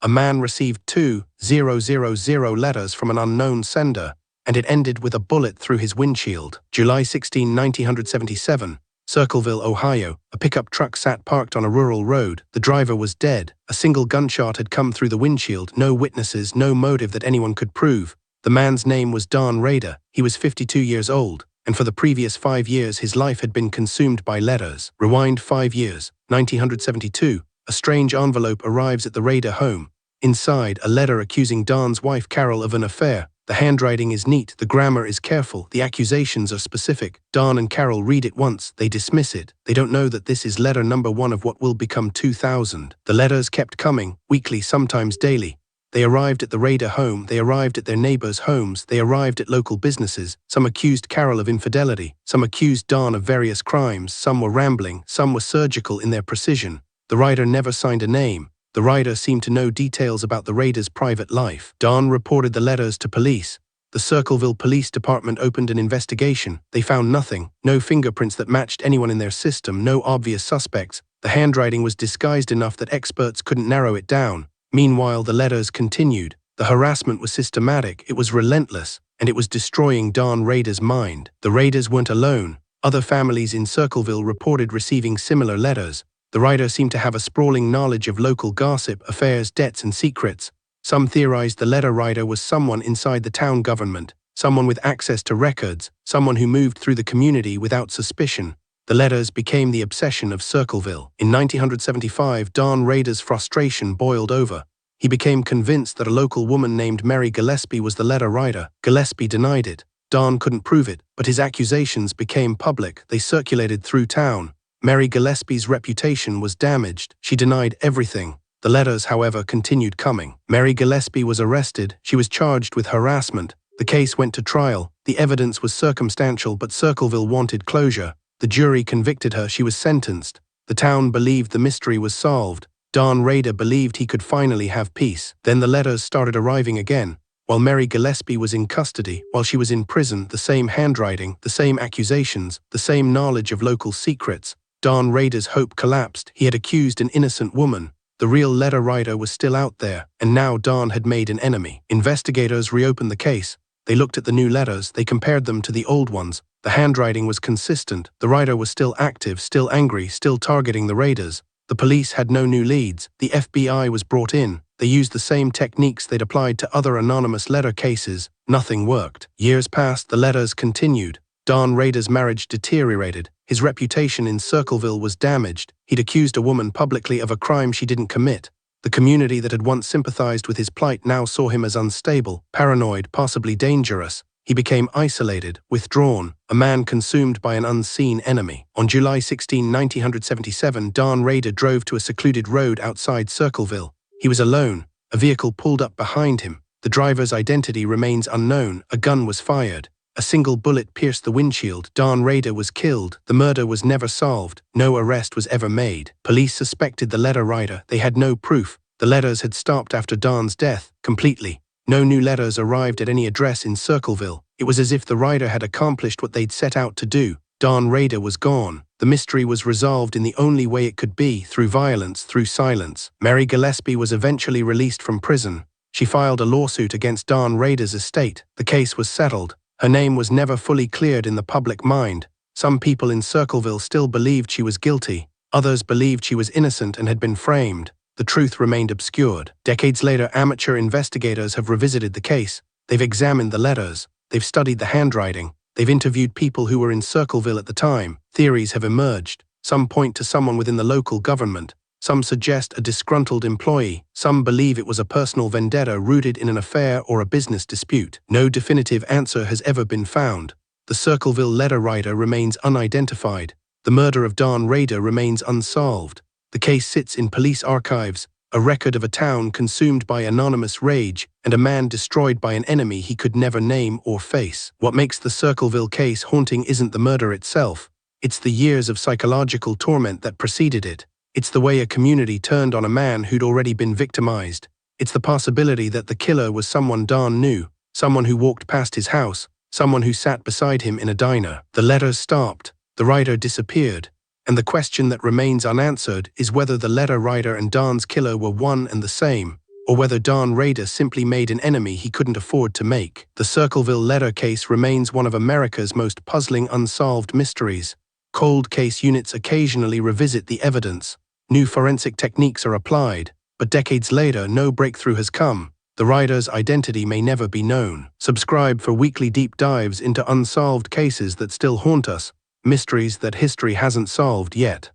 A man received 2,000 letters from an unknown sender, and it ended with a bullet through his windshield. July 16, 1977. Circleville, Ohio. A pickup truck sat parked on a rural road. The driver was dead. A single gunshot had come through the windshield. No witnesses, no motive that anyone could prove. The man's name was Don Rada. He was 52 years old, and for the previous 5 years his life had been consumed by letters. Rewind 5 years. 1972. A strange envelope arrives at the Rada home. Inside, a letter accusing Don's wife Carol of an affair. The handwriting is neat, the grammar is careful, the accusations are specific. Don and Carol read it once, they dismiss it. They don't know that this is letter number 1 of what will become 2,000. The letters kept coming, weekly, sometimes daily. They arrived at the Rada home, they arrived at their neighbors' homes, they arrived at local businesses. Some accused Carol of infidelity, some accused Don of various crimes, some were rambling, some were surgical in their precision. The writer never signed a name. The writer seemed to know details about the Rada's private life. Don reported the letters to police. The Circleville Police Department opened an investigation. They found nothing, no fingerprints that matched anyone in their system, no obvious suspects. The handwriting was disguised enough that experts couldn't narrow it down. Meanwhile, the letters continued. The harassment was systematic, it was relentless, and it was destroying Don Rada's mind. The Radas weren't alone. Other families in Circleville reported receiving similar letters. The writer seemed to have a sprawling knowledge of local gossip, affairs, debts, and secrets. Some theorized the letter writer was someone inside the town government, someone with access to records, someone who moved through the community without suspicion. The letters became the obsession of Circleville. In 1975, Don Rada's frustration boiled over. He became convinced that a local woman named Mary Gillespie was the letter writer. Gillespie denied it. Don couldn't prove it, but his accusations became public. They circulated through town. Mary Gillespie's reputation was damaged. She denied everything. The letters, however, continued coming. Mary Gillespie was arrested. She was charged with harassment. The case went to trial. The evidence was circumstantial, but Circleville wanted closure. The jury convicted her. She was sentenced. The town believed the mystery was solved. Don Rada believed he could finally have peace. Then the letters started arriving again. While Mary Gillespie was in custody, while she was in prison, the same handwriting, the same accusations, the same knowledge of local secrets. Don Rada's hope collapsed. He had accused an innocent woman. The real letter writer was still out there, and now Don had made an enemy. Investigators reopened the case. They looked at the new letters, they compared them to the old ones. The handwriting was consistent. The writer was still active, still angry, still targeting the Radas. The police had no new leads. The FBI was brought in. They used the same techniques they'd applied to other anonymous letter cases. Nothing worked. Years passed, the letters continued. Don Rada's marriage deteriorated. His reputation in Circleville was damaged. He'd accused a woman publicly of a crime she didn't commit. The community that had once sympathized with his plight now saw him as unstable, paranoid, possibly dangerous. He became isolated, withdrawn, a man consumed by an unseen enemy. On July 16, 1977, Don Rada drove to a secluded road outside Circleville. He was alone. A vehicle pulled up behind him. The driver's identity remains unknown. A gun was fired. A single bullet pierced the windshield. Don Rada was killed. The murder was never solved. No arrest was ever made. Police suspected the letter writer. They had no proof. The letters had stopped after Don's death, completely. No new letters arrived at any address in Circleville. It was as if the writer had accomplished what they'd set out to do. Don Rada was gone. The mystery was resolved in the only way it could be, through violence, through silence. Mary Gillespie was eventually released from prison. She filed a lawsuit against Don Rada's estate. The case was settled. Her name was never fully cleared in the public mind. Some people in Circleville still believed she was guilty. Others believed she was innocent and had been framed. The truth remained obscured. Decades later, amateur investigators have revisited the case. They've examined the letters. They've studied the handwriting. They've interviewed people who were in Circleville at the time. Theories have emerged. Some point to someone within the local government. Some suggest a disgruntled employee. Some believe it was a personal vendetta rooted in an affair or a business dispute. No definitive answer has ever been found. The Circleville letter writer remains unidentified. The murder of Don Rada remains unsolved. The case sits in police archives, a record of a town consumed by anonymous rage and a man destroyed by an enemy he could never name or face. What makes the Circleville case haunting isn't the murder itself. It's the years of psychological torment that preceded it. It's the way a community turned on a man who'd already been victimized. It's the possibility that the killer was someone Don knew, someone who walked past his house, someone who sat beside him in a diner. The letters stopped, the writer disappeared, and the question that remains unanswered is whether the letter writer and Don's killer were one and the same, or whether Don Rada simply made an enemy he couldn't afford to make. The Circleville letter case remains one of America's most puzzling unsolved mysteries. Cold case units occasionally revisit the evidence. New forensic techniques are applied, but decades later, no breakthrough has come. The Rada's identity may never be known. Subscribe for weekly deep dives into unsolved cases that still haunt us, mysteries that history hasn't solved yet.